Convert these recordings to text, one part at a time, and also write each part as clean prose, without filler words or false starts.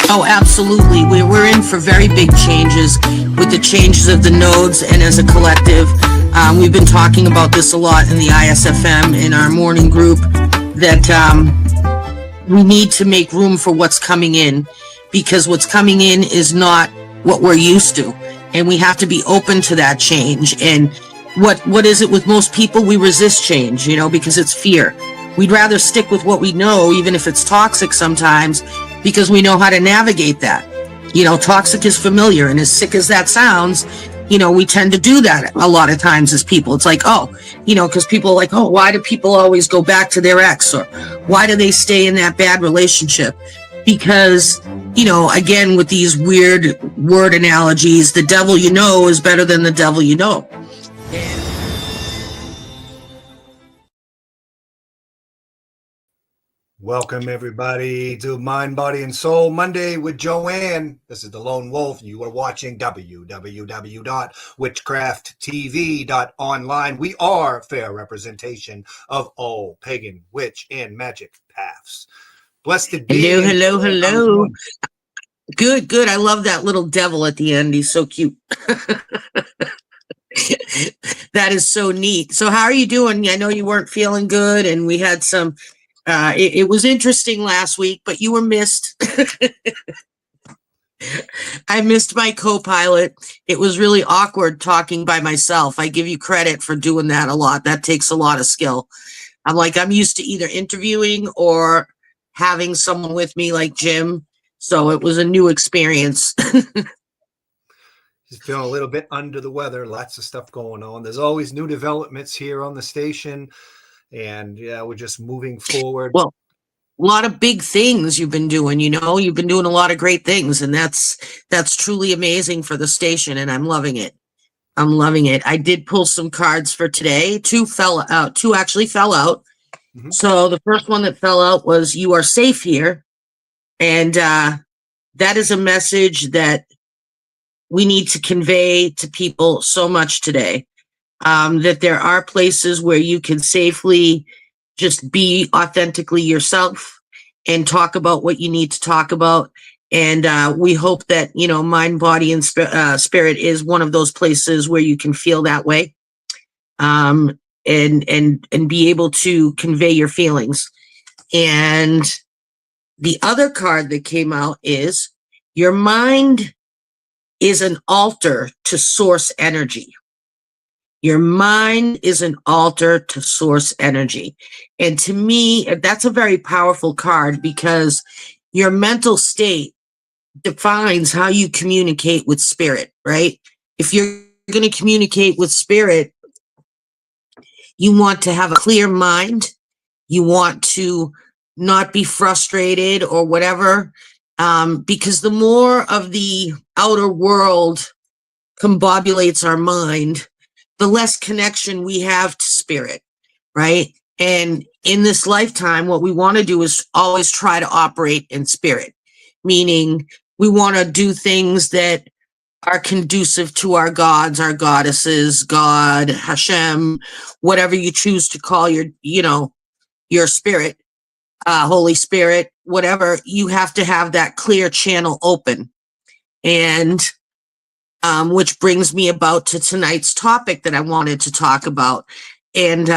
Oh, absolutely. We're in for very big changes with the changes of the nodes and as a collective. We've been talking about this a lot in the ISFM in our morning group that we need to make room for what's coming in, because what's coming in is not what we're used to. And we have to be open to that change. And what is it with most people? We resist change, because it's fear. We'd rather stick with what we know, even if it's toxic sometimes, because we know how to navigate that. Toxic is familiar, and as sick as that sounds, we tend to do that a lot of times as people. It's like, because people are like, why do people always go back to their ex? Or why do they stay in that bad relationship? Because, again, with these weird word analogies, the devil you know is better than the devil you know. Welcome, everybody, to Mind, Body, and Soul Monday with Joanne. This is the Lone Wolf. You are watching www.witchcrafttv.online. We are fair representation of all pagan, witch, and magic paths. Blessed be. Hello. Good. I love that little devil at the end. He's so cute. That is so neat. So how are you doing? I know you weren't feeling good, and we had some... It was interesting last week, but you were missed. I missed my co-pilot. It was really awkward talking by myself. I give you credit for doing that a lot. That takes a lot of skill. I'm used to either interviewing or having someone with me like Jim. So it was a new experience. Just feeling a little bit under the weather. Lots of stuff going on. There's always new developments here on the station. And yeah, we're just moving forward. Well, a lot of big things you've been doing, you've been doing a lot of great things, and that's truly amazing for the station, and I'm loving it. I did pull some cards for today. Two actually fell out. Mm-hmm. So the first one that fell out was "You are safe here." And that is a message that we need to convey to people so much today. That there are places where you can safely just be authentically yourself and talk about what you need to talk about. And we hope that, Mind, Body, and Spirit is one of those places where you can feel that way, and be able to convey your feelings. And the other card that came out is your mind is an altar to source energy. Your mind is an altar to source energy. And to me, that's a very powerful card, because your mental state defines how you communicate with spirit, right? If you're going to communicate with spirit, you want to have a clear mind. You want to not be frustrated or whatever, because the more of the outer world combobulates our mind, the less connection we have to spirit, right? And in this lifetime, what we want to do is always try to operate in spirit, meaning we want to do things that are conducive to our gods, our goddesses, God, Hashem, whatever you choose to call your spirit, Holy Spirit, whatever. You have to have that clear channel open. And which brings me about to tonight's topic that I wanted to talk about. And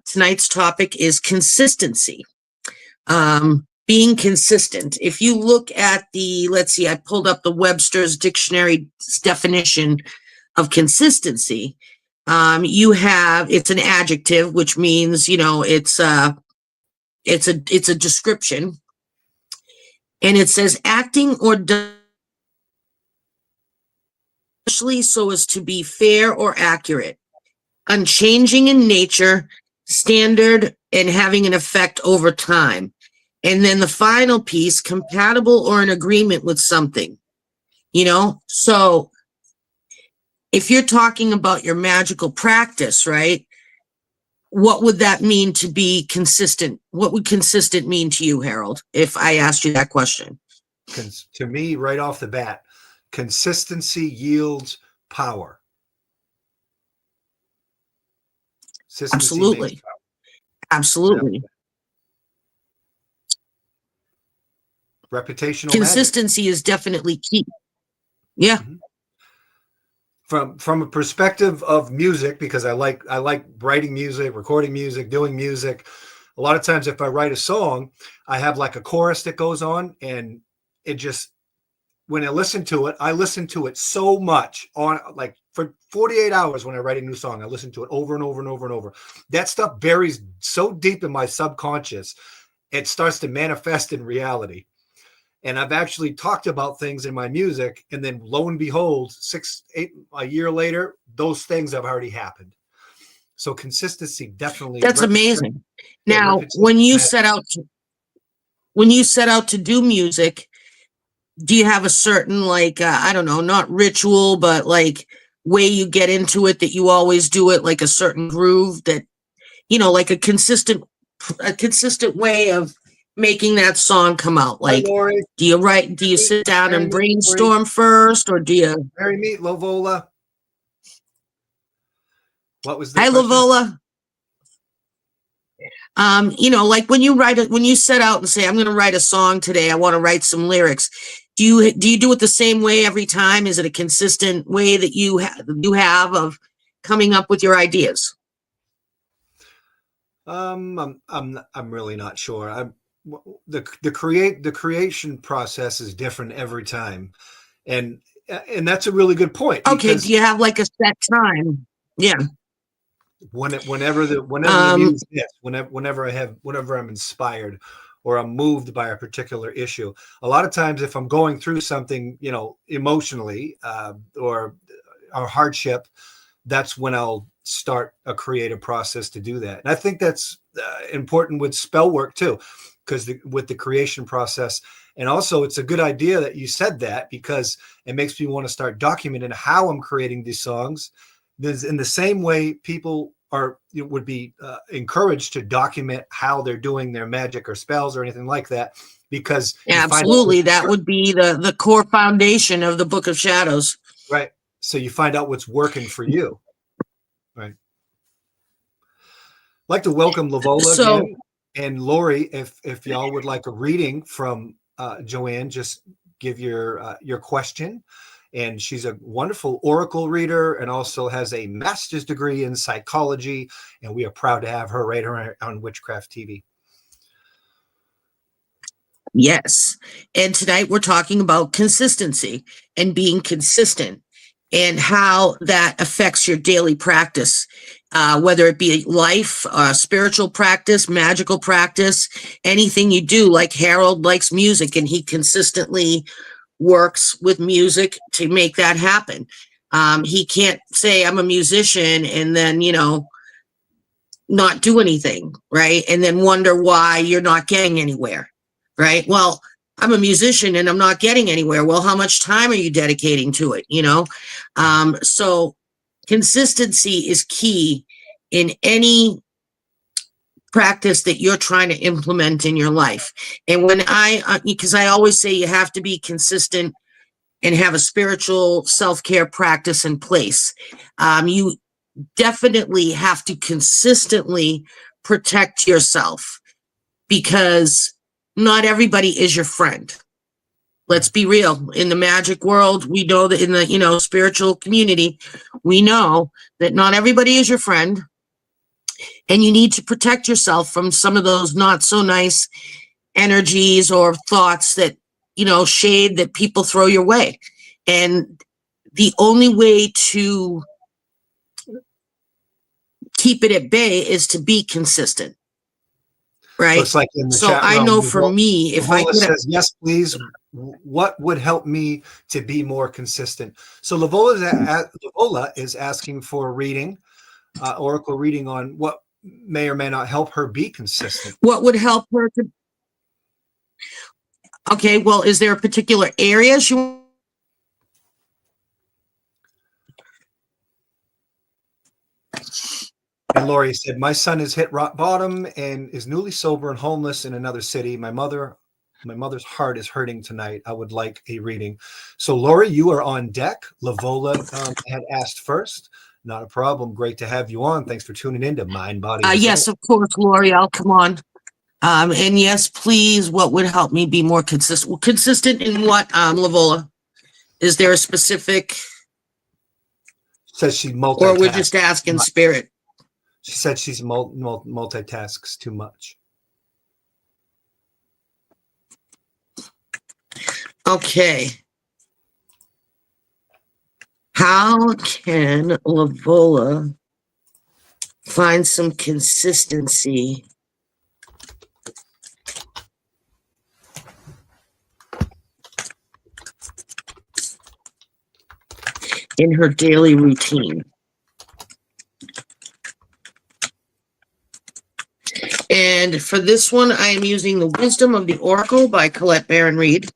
tonight's topic is consistency. Being consistent. If you look at I pulled up the Webster's Dictionary definition of consistency. It's an adjective, which means, it's a description. And it says acting or done especially so as to be fair or accurate, unchanging in nature, standard, and having an effect over time. And then the final piece, compatible or in agreement with something, So if you're talking about your magical practice, right, what would that mean to be consistent? What would consistent mean to you, Harold, if I asked you that question? To me, right off the bat, consistency yields power. Absolutely. Absolutely. reputational magic. Consistency is definitely key. Yeah. Mhm. From a perspective of music, because I like writing music, recording music, doing music. A lot of times if I write a song, I have like a chorus that goes on, and it just, when I listen to it so much on, like, for 48 hours when I write a new song, I listen to it over and over and over and over. That stuff buries so deep in my subconscious, it starts to manifest in reality. And I've actually talked about things in my music, and then lo and behold, a year later, those things have already happened. So consistency definitely. That's amazing. Yeah, Now, when you set out to do music, do you have a certain, like, I don't know, not ritual, but like way you get into it, that you always do it, like a certain groove that, like a consistent way of making that song come out? Like, Lori. do you sit down and brainstorm first, or do you? Very meet Lovola. What was the Hi, question? Lovola. Like when you set out and say, I'm going to write a song today, I want to write some lyrics. Do you do it the same way every time? Is it a consistent way that you have of coming up with your ideas? I'm really not sure. The creation process is different every time, and that's a really good point. Okay, do you have like a set time? Yeah. Whenever the muse hits, whenever I'm inspired or I'm moved by a particular issue. A lot of times, if I'm going through something, emotionally, or a hardship, that's when I'll start a creative process to do that. And I think that's important with spell work too, because with the creation process. And also, it's a good idea that you said that, because it makes me want to start documenting how I'm creating these songs. There's, in the same way, people would be encouraged to document how they're doing their magic or spells or anything like that, because absolutely, that would be the core foundation of the Book of Shadows. Right. So you find out what's working for you. Right. I'd like to welcome Lovola again, and Lori. If y'all would like a reading from Joanne, just give your question. And she's a wonderful oracle reader, and also has a master's degree in psychology. And we are proud to have her right here on Witchcraft TV. Yes. And tonight we're talking about consistency and being consistent, and how that affects your daily practice, whether it be life, spiritual practice, magical practice, anything you do. Like Harold likes music, and he consistently works with music to make that happen. He can't say, I'm a musician, and then, not do anything, right? And then wonder why you're not getting anywhere, right? Well, I'm a musician and I'm not getting anywhere. Well, how much time are you dedicating to it? So consistency is key in any practice that you're trying to implement in your life. And because I always say you have to be consistent and have a spiritual self-care practice in place. You definitely have to consistently protect yourself, because not everybody is your friend. Let's be real. In the magic world, we know that in the, spiritual community, we know that not everybody is your friend. And you need to protect yourself from some of those not so nice energies or thoughts that, shade that people throw your way. And the only way to keep it at bay is to be consistent. Right. Looks like in the so chat I room, know for me, if I says, yes, please. What would help me to be more consistent? So Lovola is asking for a reading, oracle reading, on what may or may not help her be consistent. What would help her to? Okay, well, is there a particular area she? And Lori said, my son has hit rock bottom and is newly sober and homeless in another city. My mother's heart is hurting tonight. I would like a reading. So Lori, you are on deck. Lovola had asked first. Not a problem. Great to have you on. Thanks for tuning in to Mind, Body, and Yes, Soul. of course, Lori. I'll come on. And yes, please, what would help me be more consistent? Consistent in what, Lavola? Is there a specific, Says she or we're just multitasks. asking spirit? She said she's multitasks too much. Okay. How can Lavola find some consistency in her daily routine? And for this one, I am using the Wisdom of the Oracle by Colette Baron Reed.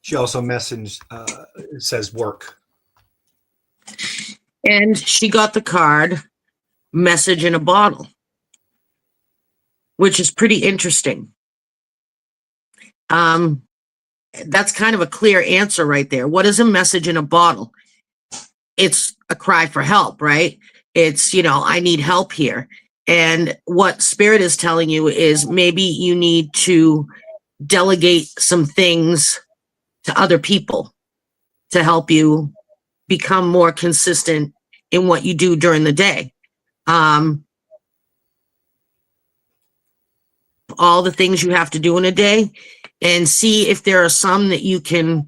She also says work. And she got the card Message in a Bottle, which is pretty interesting. That's kind of a clear answer right there. What is a message in a bottle? It's a cry for help, right? It's, I need help here. And what Spirit is telling you is maybe you need to delegate some things to other people to help you become more consistent in what you do during the day. All the things you have to do in a day, and see if there are some that you can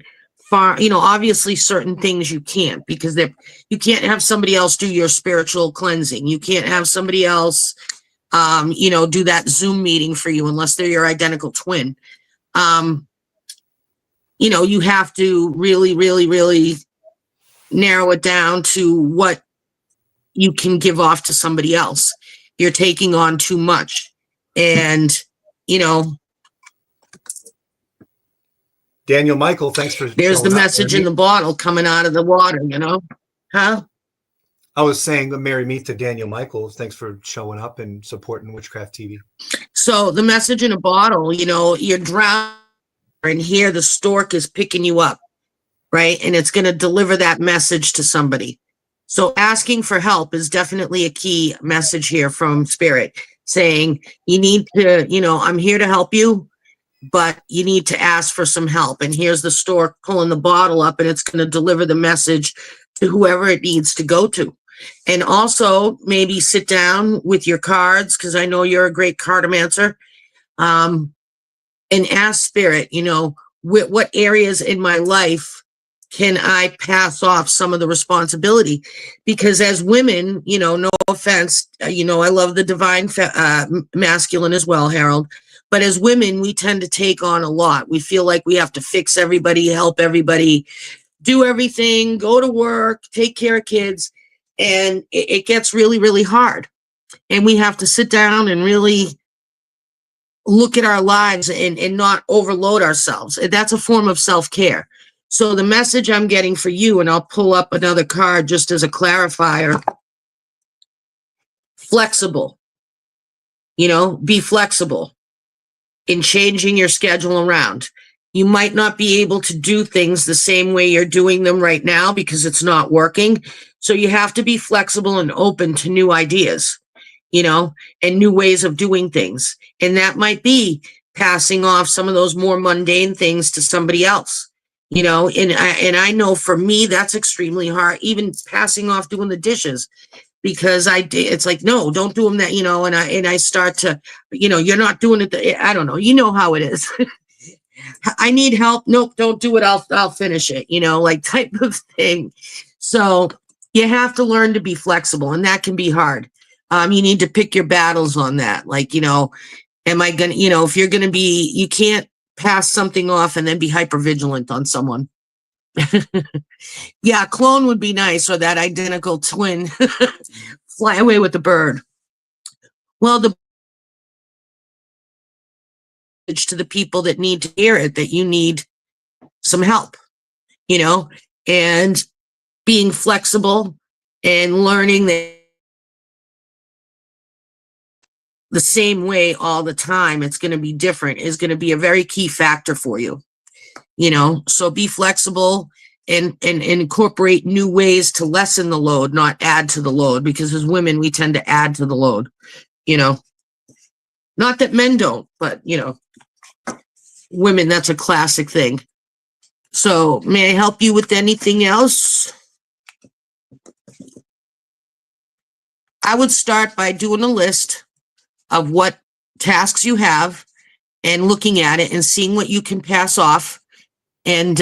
obviously certain things you can't, because you can't have somebody else do your spiritual cleansing. You can't have somebody else, do that Zoom meeting for you unless they're your identical twin. You have to really, really, really narrow it down to what you can give off to somebody else. You're taking on too much. And, Daniel Michael, thanks for there's the message in the bottle coming out of the water, Huh? I was saying the Merry Meet to Daniel Michael. Thanks for showing up and supporting Witchcraft TV. So the message in a bottle, you're drowning, and here the stork is picking you up, right? And it's going to deliver that message to somebody. So asking for help is definitely a key message here from Spirit, saying you need to, I'm here to help you, but you need to ask for some help. And here's the stork pulling the bottle up, and it's going to deliver the message to whoever it needs to go to. And also maybe sit down with your cards, because I know you're a great cartomancer, and ask Spirit, what areas in my life can I pass off some of the responsibility? Because as women, no offense, I love the divine masculine as well, Harold. But as women, we tend to take on a lot. We feel like we have to fix everybody, help everybody, do everything, go to work, take care of kids. And it gets really, really hard. And we have to sit down and really look at our lives and not overload ourselves. And that's a form of self-care. So the message I'm getting for you, and I'll pull up another card just as a clarifier, flexible. Be flexible in changing your schedule around. You might not be able to do things the same way you're doing them right now because it's not working. So you have to be flexible and open to new ideas, and new ways of doing things. And that might be passing off some of those more mundane things to somebody else, and I know for me, that's extremely hard, even passing off doing the dishes, because it's like, no, don't do them that, and I start to, you're not doing it. I don't know. How it is. I need help. Nope, don't do it. I'll finish it, type of thing. So you have to learn to be flexible, and that can be hard. You need to pick your battles on that. Like, am I going to, if you're going to be, you can't pass something off and then be hypervigilant on someone. Yeah, clone would be nice, or that identical twin. Fly away with the bird. Well, the message to the people that need to hear it, that you need some help, and being flexible and learning that the same way all the time, it's going to be different, is going to be a very key factor for you. So be flexible and incorporate new ways to lessen the load, not add to the load, because as women, we tend to add to the load, you know. Not that men don't, but, you know, women, that's a classic thing. So may I help you with anything else? I would start by doing a list of what tasks you have and looking at it and seeing what you can pass off and,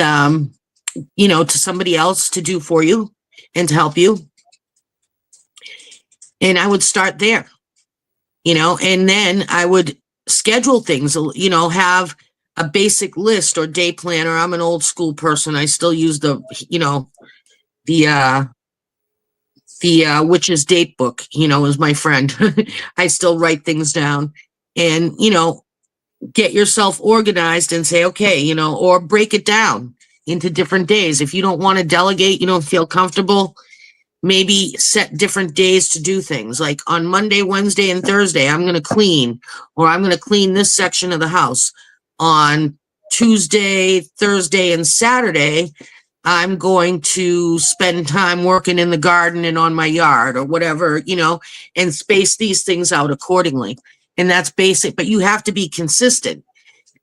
you know, to somebody else to do for you and to help you. And I would start there, you know, and then I would schedule things, you know, have a basic list or day planner. I'm an old school person. I still use the, you know, the witch's date book, you know, is my friend. I still write things down and, you know, get yourself organized and say, okay, you know, or break it down into different days. If you don't want to delegate, you don't feel comfortable, maybe set different days to do things. Like on Monday, Wednesday, and Thursday, I'm going to clean, or I'm going to clean this section of the house. On Tuesday, Thursday, and Saturday, I'm going to spend time working in the garden and on my yard or whatever, you know, and space these things out accordingly. And that's basic, but you have to be consistent.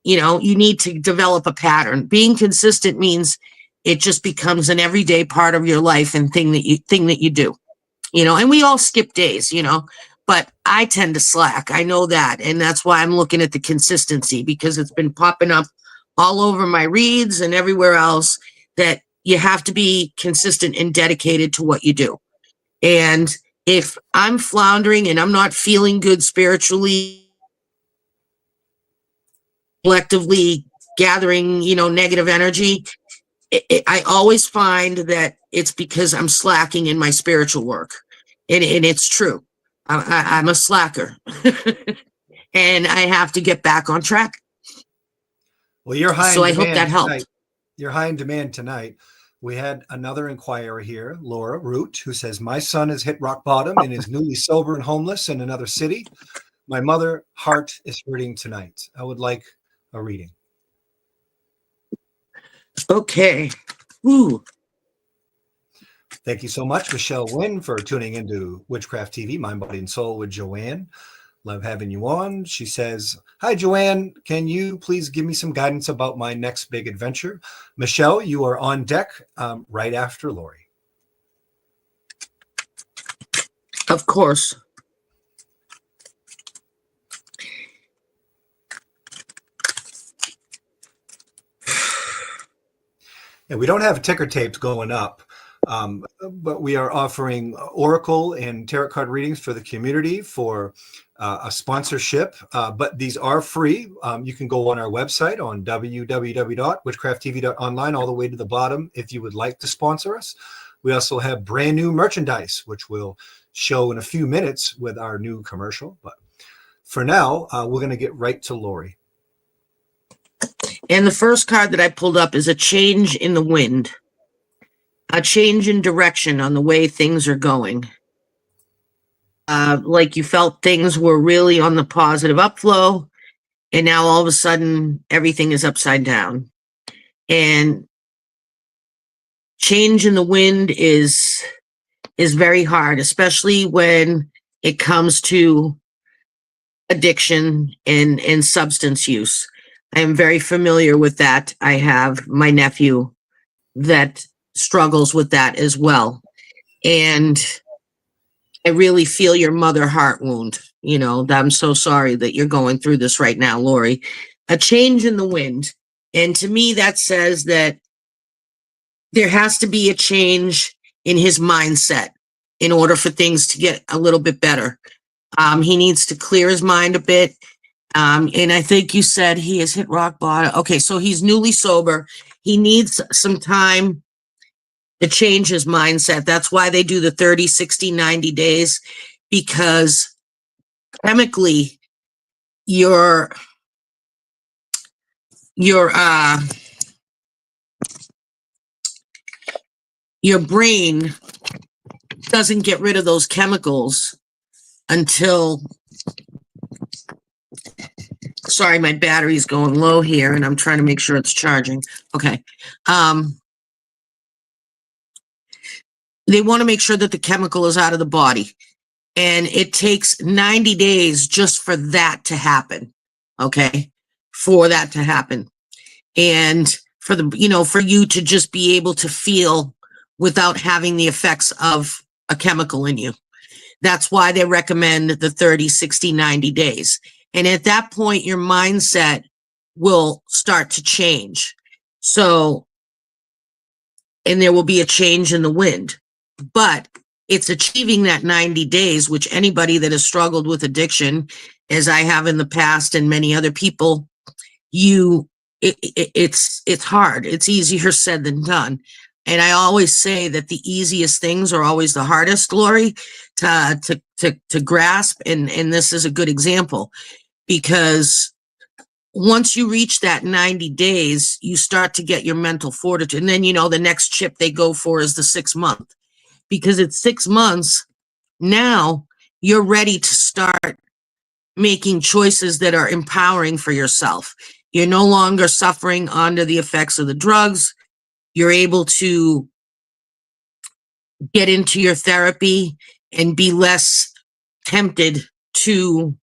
You know, you need to develop a pattern. Being consistent means it just becomes an everyday part of your life and thing that you do, you know, and we all skip days, you know, but I tend to slack. I know that. And that's why I'm looking at the consistency, because it's been popping up all over my reads and everywhere else that you have to be consistent and dedicated to what you do. And if I'm floundering and I'm not feeling good spiritually, collectively gathering, you know, negative energy, I always find that it's because I'm slacking in my spiritual work. And it's true. I'm a slacker. And I have to get back on track. Well, you're high So in I hope that demand helped. tonight. You're high in demand tonight. We had another inquirer here, Laura Root, who says, my son has hit rock bottom and is newly sober and homeless in another city. My mother heart is hurting tonight. I would like a reading. Okay. Ooh. Thank you so much, Michelle Wynn, for tuning into Witchcraft TV, Mind, Body, and Soul with Joanne. Love having you on. She says, hi, Joanne. Can you please give me some guidance about my next big adventure? Michelle, you are on deck right after Lori. Of course. And we don't have ticker tapes going up, but we are offering Oracle and Tarot card readings for the community for a sponsorship, but these are free. You can go on our website on www.witchcrafttv.online all the way to the bottom if you would like to sponsor us. We also have brand new merchandise, which we'll show in a few minutes with our new commercial. But for now, we're going to get right to Lori. And the first card that I pulled up is a change in the wind, a change in direction on the way things are going. Like you felt things were really on the positive upflow, and now all of a sudden everything is upside down. And change in the wind is very hard, especially when it comes to addiction and substance use. I am very familiar with that. I have my nephew that struggles with that as well. And I really feel your mother heart wound. You know, I'm so sorry that you're going through this right now, Lori. A change in the wind. And to me, that says that there has to be a change in his mindset in order for things to get a little bit better. He needs to clear his mind a bit. And I think you said he has hit rock bottom. Okay, so he's newly sober. He needs some time to change his mindset. That's why they do the 30, 60, 90 days, because chemically your brain doesn't get rid of those chemicals until, sorry, my battery's going low here and I'm trying to make sure it's charging. Okay. they want to make sure that the chemical is out of the body. And it takes 90 days just for that to happen. Okay. For that to happen. And for for you to just be able to feel without having the effects of a chemical in you. That's why they recommend the 30, 60, 90 days. And at that point, your mindset will start to change. So, and there will be a change in the wind. But it's achieving that 90 days, which anybody that has struggled with addiction, as I have in the past and many other people, it's hard. It's easier said than done. And I always say that the easiest things are always the hardest, Lori, to grasp. And this is a good example, because once you reach that 90 days, you start to get your mental fortitude. And then, the next chip they go for is the 6 month, because it's 6 months. Now you're ready to start making choices that are empowering for yourself. You're no longer suffering under the effects of the drugs. You're able to get into your therapy and be less tempted to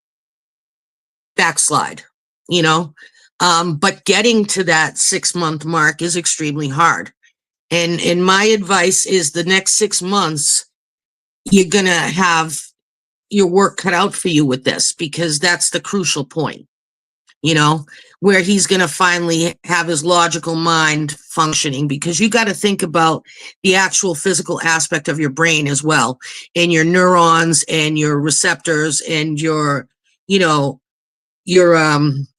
backslide, but getting to that 6 month mark is extremely hard. And my advice is the next 6 months, you're going to have your work cut out for you with this, because that's the crucial point, where he's going to finally have his logical mind functioning, because you got to think about the actual physical aspect of your brain as well, and your neurons and your receptors and your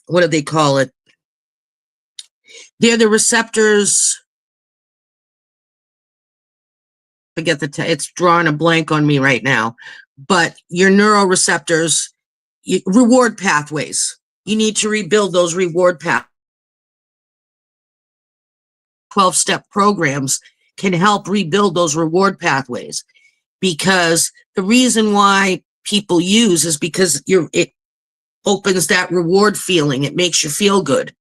what do they call it? They're the receptors. Forget it's drawing a blank on me right now, but your neuroreceptors, reward pathways. You need to rebuild those reward pathways. 12-step programs can help rebuild those reward pathways, because the reason why people use is because it opens that reward feeling. It makes you feel good,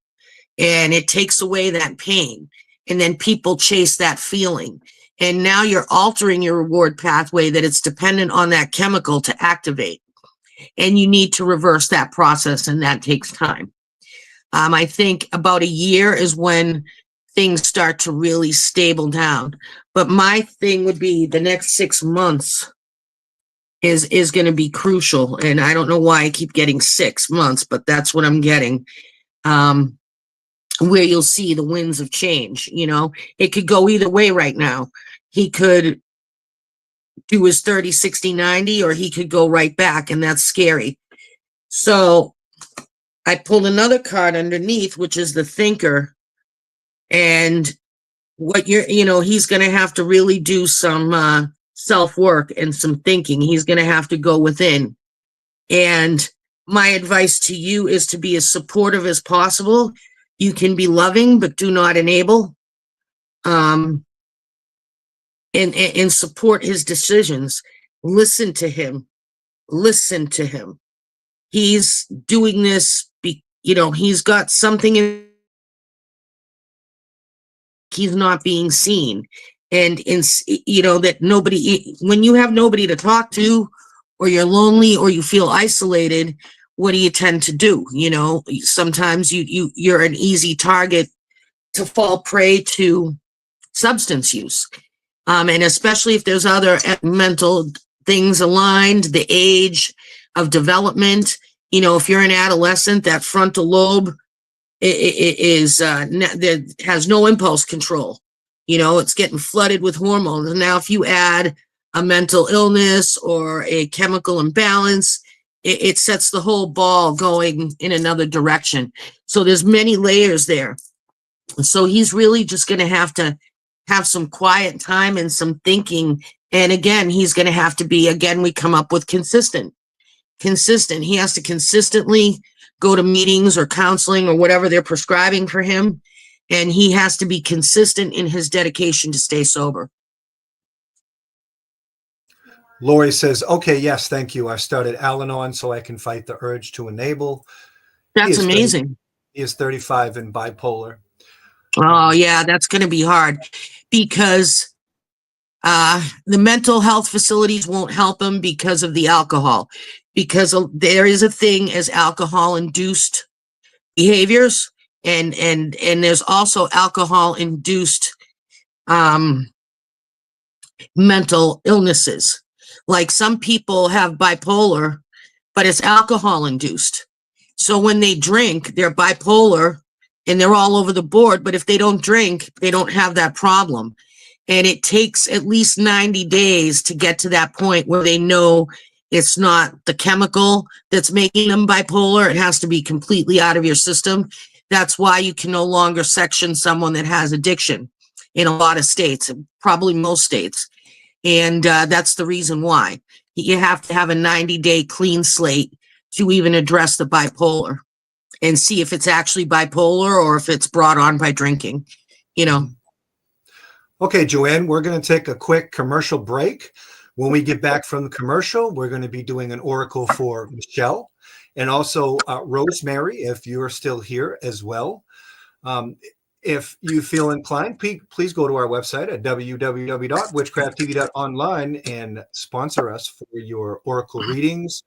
and it takes away that pain. And then people chase that feeling. And now you're altering your reward pathway that it's dependent on that chemical to activate. And you need to reverse that process, and that takes time. I think about a year is when things start to really stable down. But my thing would be the next 6 months is going to be crucial. And I don't know why I keep getting 6 months, but that's what I'm getting. Where you'll see the winds of change. It could go either way right now. He could do his 30, 60, 90, or he could go right back, and that's scary. So I pulled another card underneath, which is the thinker. And what he's going to have to really do some self-work and some thinking. He's going to have to go within. And my advice to you is to be as supportive as possible. You can be loving, but do not enable. And support his decisions. Listen to him. Listen to him. He's doing this, he's got something he's not being seen. And that nobody, when you have nobody to talk to, or you're lonely, or you feel isolated, what do you tend to do? Sometimes you're an easy target to fall prey to substance use. And especially if there's other mental things aligned, the age of development, if you're an adolescent, that frontal lobe has no impulse control. It's getting flooded with hormones. And now if you add a mental illness or a chemical imbalance, it sets the whole ball going in another direction. So there's many layers there. So he's really just going to have some quiet time and some thinking. And again, he's going to have to be, we come up with consistent. He has to consistently go to meetings or counseling or whatever they're prescribing for him. And he has to be consistent in his dedication to stay sober. Lori says, okay, yes, thank you. I started Al-Anon so I can fight the urge to enable. That's amazing. He is 35 and bipolar. Oh, yeah, that's going to be hard, because The mental health facilities won't help them because of the alcohol, because there is a thing as alcohol-induced behaviors, and there's also alcohol-induced mental illnesses. Like some people have bipolar, but it's alcohol-induced. So when they drink, they're bipolar and they're all over the board. But if they don't drink, they don't have that problem. And it takes at least 90 days to get to that point where they know it's not the chemical that's making them bipolar. It has to be completely out of your system. That's why you can no longer section someone that has addiction in a lot of states, probably most states. And that's the reason why. You have to have a 90-day clean slate to even address the bipolar and see if it's actually bipolar or if it's brought on by drinking, you know. Okay, Joanne, we're going to take a quick commercial break. When we get back from the commercial, we're going to be doing an oracle for Michelle and also Rosemary, if you're still here as well. If you feel inclined, please go to our website at www.witchcrafttv.online and sponsor us for your oracle readings,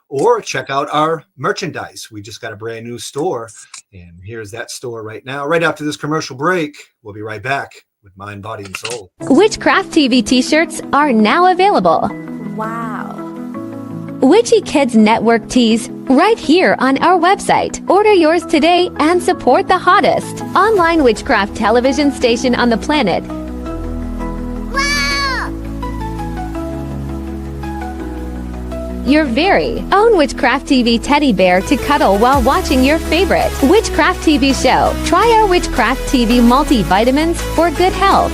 or check out our merchandise. We just got a brand new store, and here's that store right now. Right after this commercial break, we'll be right back with Mind, Body, and Soul. Witchcraft TV t-shirts are now available. Wow. Witchy Kids Network tees right here on our website. Order yours today and support the hottest online witchcraft television station on the planet. Wow! Your very own Witchcraft TV teddy bear to cuddle while watching your favorite Witchcraft TV show. Try our Witchcraft TV multivitamins for good health.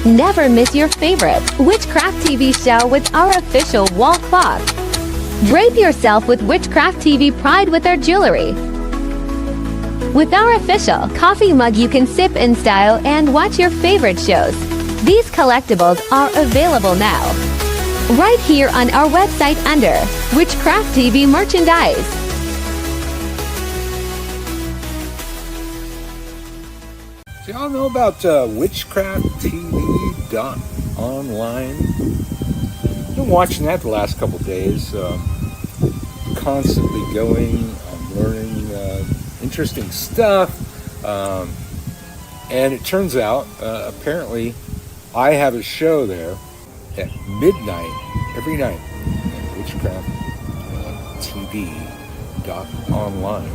Never miss your favorite Witchcraft TV show with our official wall clock. Drape yourself with Witchcraft TV pride with our jewelry. With our official coffee mug, you can sip in style and watch your favorite shows. These collectibles are available now, right here on our website under Witchcraft TV merchandise. Do y'all know about witchcrafttv.online? Been watching that the last couple days. Constantly going, learning interesting stuff. And it turns out, apparently, I have a show there at midnight every night at witchcrafttv.online.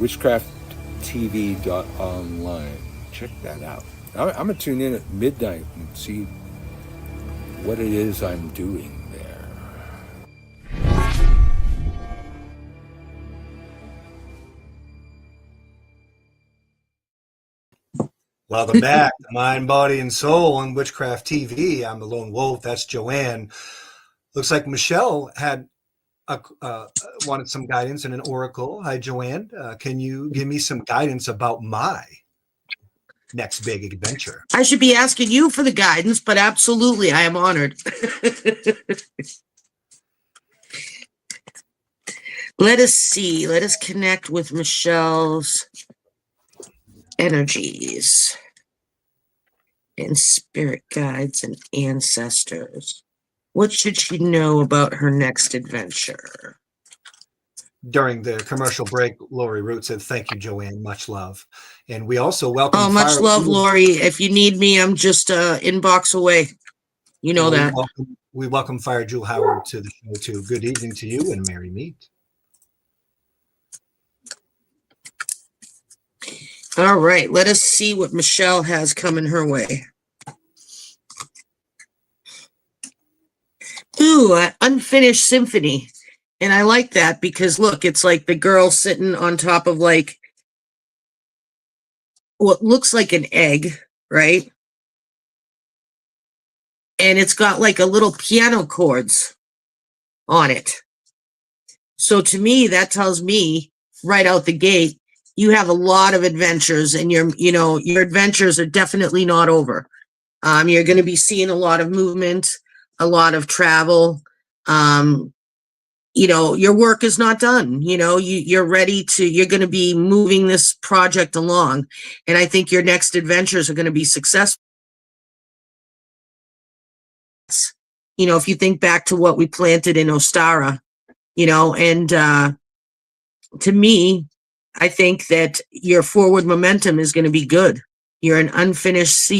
Witchcrafttv.online. Check that out. I'm going to tune in at midnight and see what it is I'm doing there. Welcome back to Mind, Body, and Soul on Witchcraft TV. I'm the Lone Wolf. That's Joanne. Looks like Michelle had wanted some guidance in an oracle. Hi, Joanne. Can you give me some guidance about my next big adventure? I should be asking you for the guidance, but absolutely, I am honored. Let us see. Let us connect with Michelle's energies and spirit guides and ancestors. What should she know about her next adventure? During the commercial break, Lori Root said, "Thank you, Joanne. Much love." And we also welcome. Oh, much love, Lori. If you need me, I'm just inbox away. You know that. We welcome Fire Jewel Howard to the show too. Good evening to you and merry meet. All right, let us see what Michelle has coming her way. Ooh, Unfinished Symphony. And I like that because look, it's like the girl sitting on top of like what looks like an egg, right? And it's got like a little piano chords on it. So to me, that tells me right out the gate, you have a lot of adventures, and your adventures are definitely not over. You're going to be seeing a lot of movement, a lot of travel. Your work is not done. You're ready you're going to be moving this project along. And I think your next adventures are going to be successful. you know, if you think back to what we planted in Ostara, you know, and to me, I think that your forward momentum is going to be good. You're an unfinished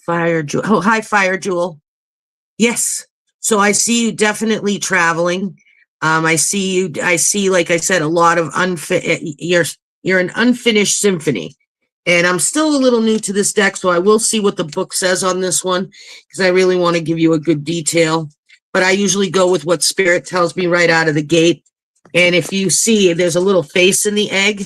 fire jewel. Oh, hi, fire jewel. Yes. So I see you definitely traveling. I see, like I said, a lot of you're an unfinished symphony. And I'm still a little new to this deck, so I will see what the book says on this one, because I really want to give you a good detail. But I usually go with what Spirit tells me right out of the gate. And if you see, there's a little face in the egg,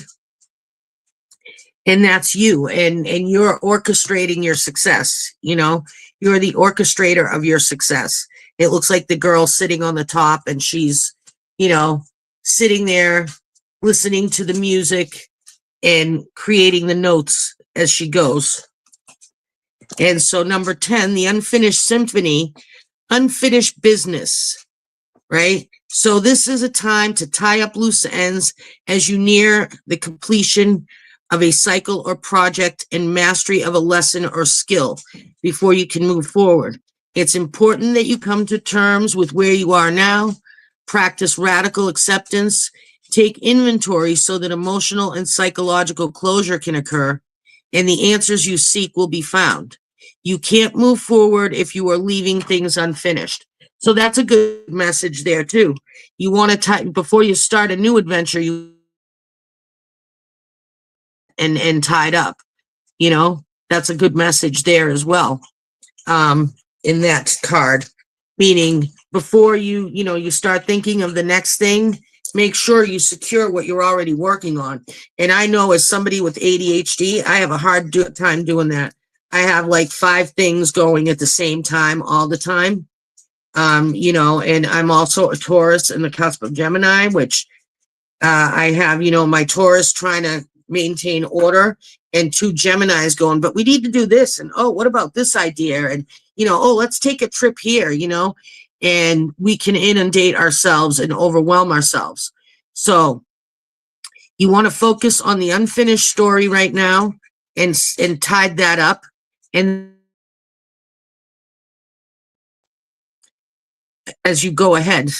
and that's you, and you're orchestrating your success. You know, you're the orchestrator of your success. It looks like the girl sitting on the top, and she's, you know, sitting there listening to the music and creating the notes as she goes. And so number 10, the unfinished symphony, unfinished business, right? So this is a time to tie up loose ends as you near the completion of a cycle or project and mastery of a lesson or skill before you can move forward. It's important that you come to terms with where you are now, practice radical acceptance, take inventory so that emotional and psychological closure can occur, and the answers you seek will be found. You can't move forward if you are leaving things unfinished. So that's a good message there too. You want to before you start a new adventure, you and tied up, you know, that's a good message there as well. In that card, meaning before you start thinking of the next thing, make sure you secure what you're already working on. And I know as somebody with ADHD, I have a hard time doing that. I have like 5 things going at the same time all the time. You know, and I'm also a Taurus in the cusp of Gemini, which I have, you know, my Taurus trying to maintain order and 2 Geminis going, but we need to do this. And, oh, what about this idea? And, you know, oh, let's take a trip here, you know, and we can inundate ourselves and overwhelm ourselves. So you want to focus on the unfinished story right now and tide that up. And as you go ahead.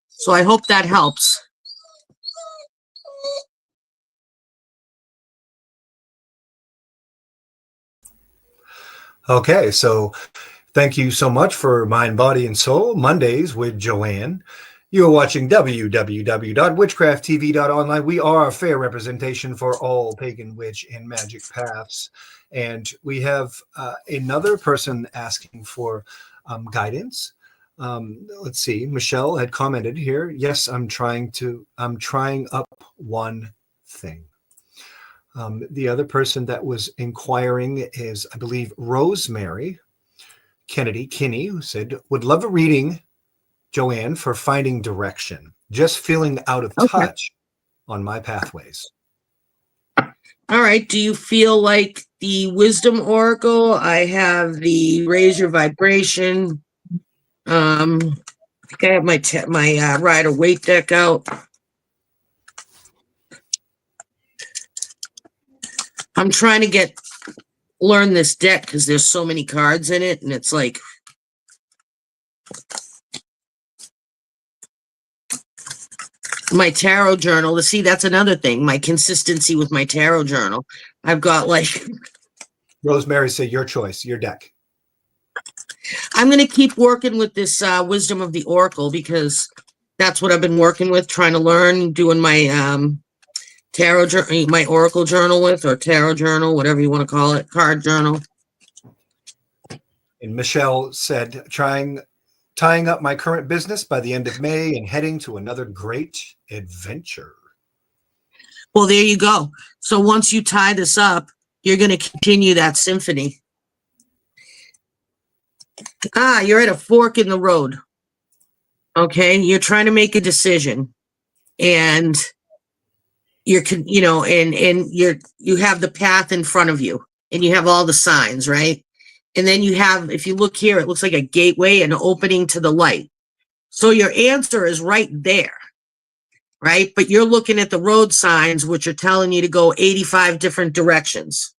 So I hope that helps. Okay, so thank you so much for Mind, Body, and Soul Mondays with Joanne. You are watching www.witchcrafttv.online. We are a fair representation for all pagan, witch, and magic paths. And we have another person asking for guidance. Let's see. Michelle had commented here. Yes, I'm trying up one thing. The other person that was inquiring is, I believe, Rosemary Kinney, who said, would love a reading, Joanne, for finding direction. Just feeling out of touch on my pathways. All right. Do you feel like the Wisdom Oracle? I have the Raise Your Vibration. I think I have my Rider Waite deck out. I'm trying to learn this deck because there's so many cards in it, and it's like my tarot journal. To see, that's another thing. My consistency with my tarot journal. I've got like Rosemary said, your choice, your deck. I'm going to keep working with this Wisdom of the Oracle because that's what I've been working with, trying to learn, doing my tarot journal, my Oracle journal with, or tarot journal, whatever you want to call it, card journal. And Michelle said, tying up my current business by the end of May and heading to another great adventure. Well, there you go. So once you tie this up, you're going to continue that symphony. You're at a fork in the road. Okay. You're trying to make a decision, and you have the path in front of you, and you have all the signs, right? And then you have, if you look here, it looks like a gateway, an opening to the light. So your answer is right there, right? But you're looking at the road signs, which are telling you to go 85 different directions,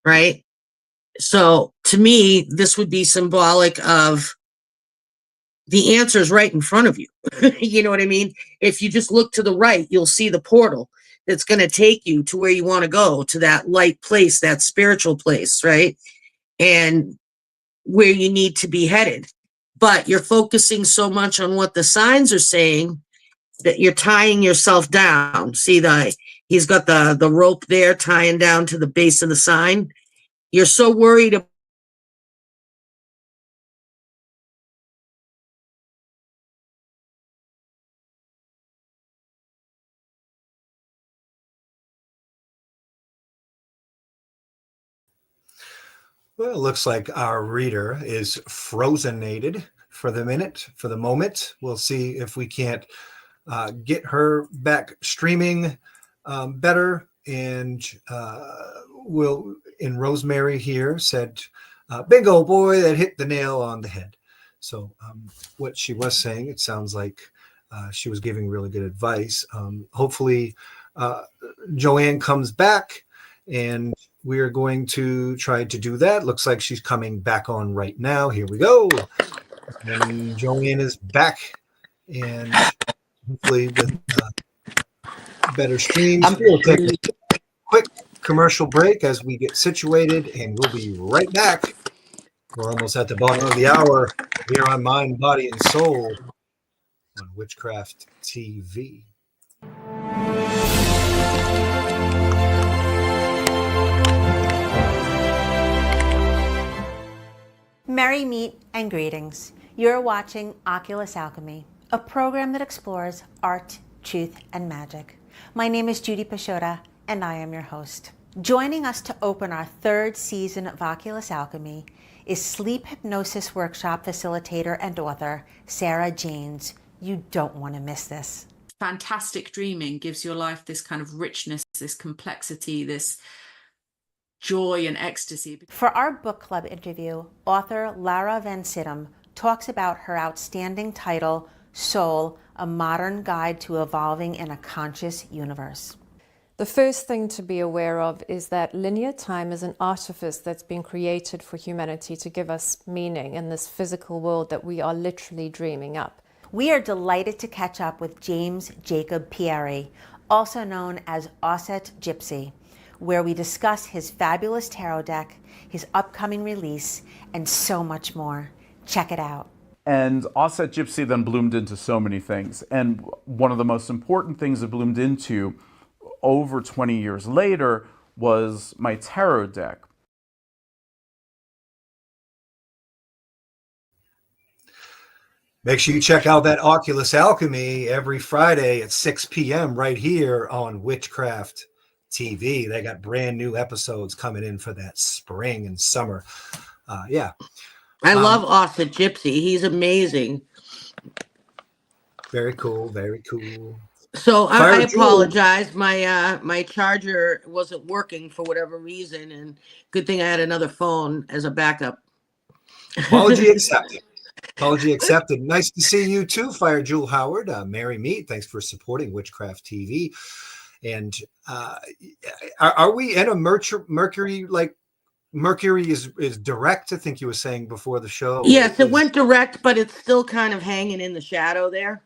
right? So to me, this would be symbolic of the answer's right in front of you. You know what I mean? If you just look to the right, you'll see the portal that's going to take you to where you want to go, to that light place, that spiritual place, right? And where you need to be headed. But you're focusing so much on what the signs are saying that you're tying yourself down. See, he's got the rope there tying down to the base of the sign. You're so worried about Well, it looks like our reader is frozenated for the moment. We'll see if we can't get her back streaming better. And and Rosemary here said, bingo, boy, that hit the nail on the head. So what she was saying, it sounds like she was giving really good advice. Hopefully, Joanne comes back, and we are going to try to do that. Looks like she's coming back on right now. Here we go. And Joanne is back, and hopefully with better streams. We'll take a quick commercial break as we get situated, and we'll be right back. We're almost at the bottom of the hour here on Mind, Body, and Soul on Witchcraft TV. Merry meet and greetings. You're watching Oculus Alchemy, a program that explores art, truth, and magic. My name is Judy Pashota, and I am your host. Joining us to open our third season of Oculus Alchemy is sleep hypnosis workshop facilitator and author, Sarah Janes. You don't want to miss this. Fantastic dreaming gives your life this kind of richness, this complexity, this joy and ecstasy. For our book club interview, author Lara Van Sittem talks about her outstanding title, Soul, A Modern Guide to Evolving in a Conscious Universe. The first thing to be aware of is that linear time is an artifice that's been created for humanity to give us meaning in this physical world that we are literally dreaming up. We are delighted to catch up with James Jacob Pieri, also known as Osset Gypsy, where we discuss his fabulous tarot deck, his upcoming release, and so much more. Check it out. And Osset Gypsy then bloomed into so many things. And one of the most important things it bloomed into over 20 years later was my tarot deck. Make sure you check out that Oculus Alchemy every Friday at 6 p.m. right here on Witchcraft TV. They got brand new episodes coming in for that spring and summer. I love Osset Gypsy. He's amazing. Very cool. Very cool. So I apologize. My charger wasn't working for whatever reason, and good thing I had another phone as a backup. Apology accepted. Apology accepted. Nice to see you too, Fire Jewel Howard. Merry Meet. Thanks for supporting Witchcraft TV. And are we in a Mercury, like Mercury is direct? I think you were saying before the show. Yes, it went direct, but it's still kind of hanging in the shadow there.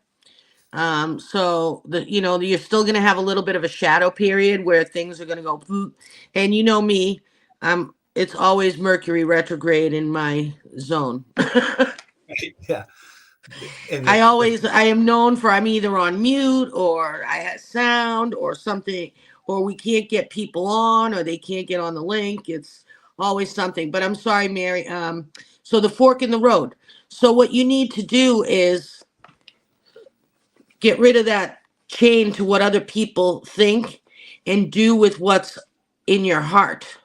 So you're still going to have a little bit of a shadow period where things are going to go boop. And you know me, it's always Mercury retrograde in my zone. Yeah. And I am known for I'm either on mute or I have sound or something, or we can't get people on or they can't get on the link. It's always something. But I'm sorry, Mary. So the fork in the road. So what you need to do is get rid of that chain to what other people think and do with what's in your heart.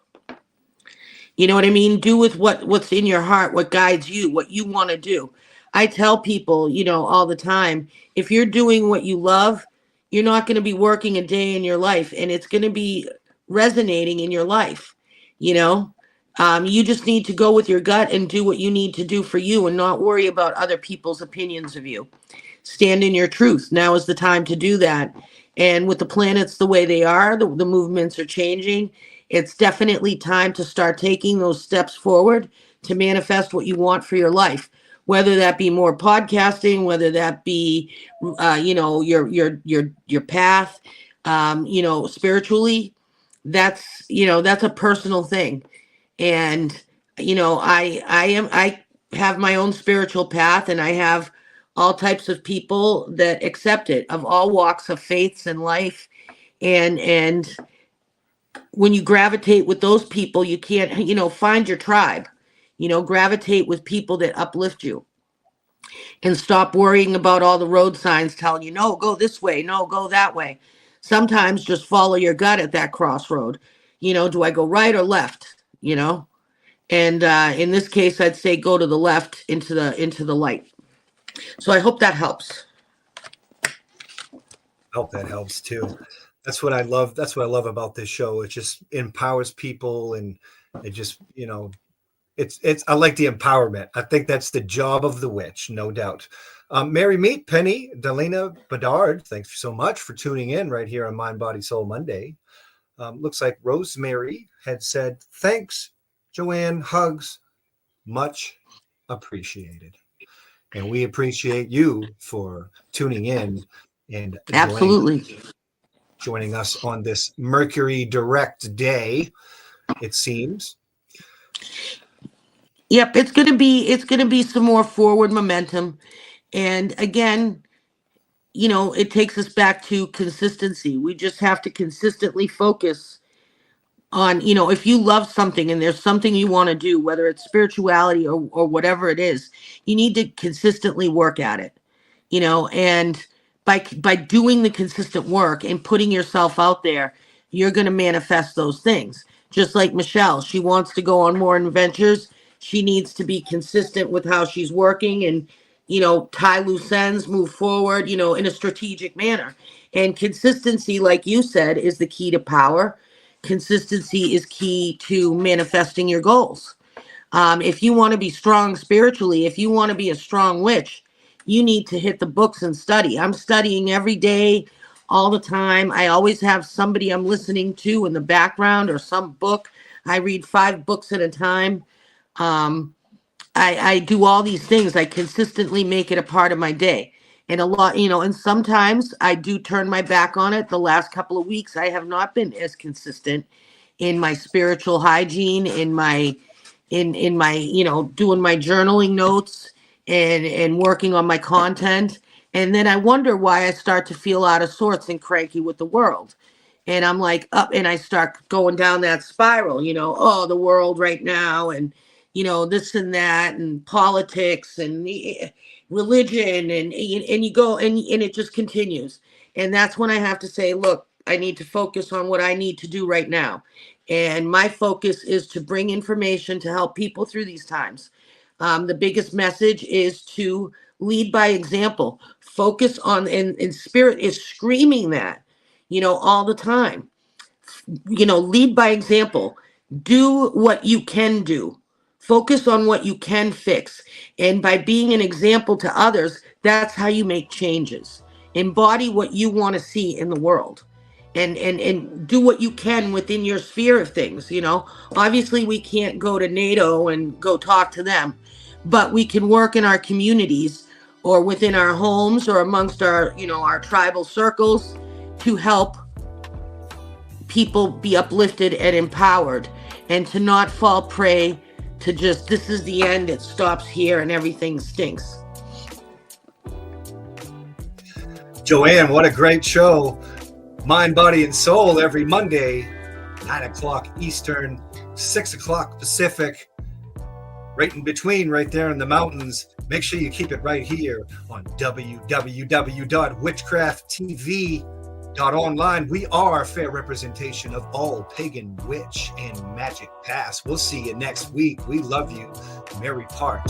You know what I mean? Do with what's in your heart, what guides you, what you want to do. I tell people, all the time, if you're doing what you love, you're not going to be working a day in your life, and it's going to be resonating in your life. You just need to go with your gut and do what you need to do for you and not worry about other people's opinions of you. Stand in your truth. Now is the time to do that. And with the planets the way they are, the movements are changing. it's definitely time to start taking those steps forward to manifest what you want for your life, whether that be more podcasting, whether that be, your path, spiritually. That's a personal thing. And, I have my own spiritual path, and I have all types of people that accept it, of all walks of faiths and life. And when you gravitate with those people, you can't, find your tribe, gravitate with people that uplift you, and stop worrying about all the road signs telling you, no, go this way, no, go that way. Sometimes just follow your gut at that crossroad. Do I go right or left? And in this case, I'd say go to the left, into the light. So I hope that helps. I hope that helps too. That's what I love. That's what I love about this show. It just empowers people, and it just, it's I like the empowerment. I think that's the job of the witch, no doubt. Mary Meet, Penny, Delina Bedard, thanks so much for tuning in right here on Mind, Body, Soul Monday. Looks like Rosemary had said, thanks, Joanne, hugs, much appreciated. And we appreciate you for tuning in and Absolutely joining us on this Mercury direct day, it seems. Yep, it's gonna be some more forward momentum. And again, it takes us back to consistency. We just have to consistently focus on, if you love something and there's something you want to do, whether it's spirituality or whatever it is, you need to consistently work at it, and by doing the consistent work and putting yourself out there, you're going to manifest those things. Just like Michelle, she wants to go on more adventures. She needs to be consistent with how she's working, and tie loose ends, move forward, in a strategic manner. And consistency, like you said, is the key to power. Consistency is key to manifesting your goals. If you want to be strong spiritually, if you want to be a strong witch, you need to hit the books and study. I'm studying every day, all the time. I always have somebody I'm listening to in the background, or some book. I read 5 books at a time. I do all these things. I consistently make it a part of my day. And a lot, and sometimes I do turn my back on it. The last couple of weeks, I have not been as consistent in my spiritual hygiene, in my, doing my journaling notes, and working on my content. And then I wonder why I start to feel out of sorts and cranky with the world. And I'm like up, and I start going down that spiral, oh, the world right now, and, this and that, and politics, and religion, and you go, and it just continues. And that's when I have to say, look, I need to focus on what I need to do right now. And my focus is to bring information to help people through these times. The biggest message is to lead by example. Focus on, and Spirit is screaming that, all the time. Lead by example. Do what you can do. Focus on what you can fix. And by being an example to others, that's how you make changes. Embody what you want to see in the world. And do what you can within your sphere of things. Obviously we can't go to NATO and go talk to them, but we can work in our communities, or within our homes, or amongst our, our tribal circles, to help people be uplifted and empowered, and to not fall prey to just, this is the end, it stops here, and everything stinks. Joanne, what a great show. Mind, Body, and Soul every Monday, 9 o'clock Eastern, 6 o'clock Pacific, right in between, right there in the mountains. Make sure you keep it right here on www.witchcrafttv.online. We are a fair representation of all pagan, witch, and magic past. We'll see you next week. We love you. Merry part.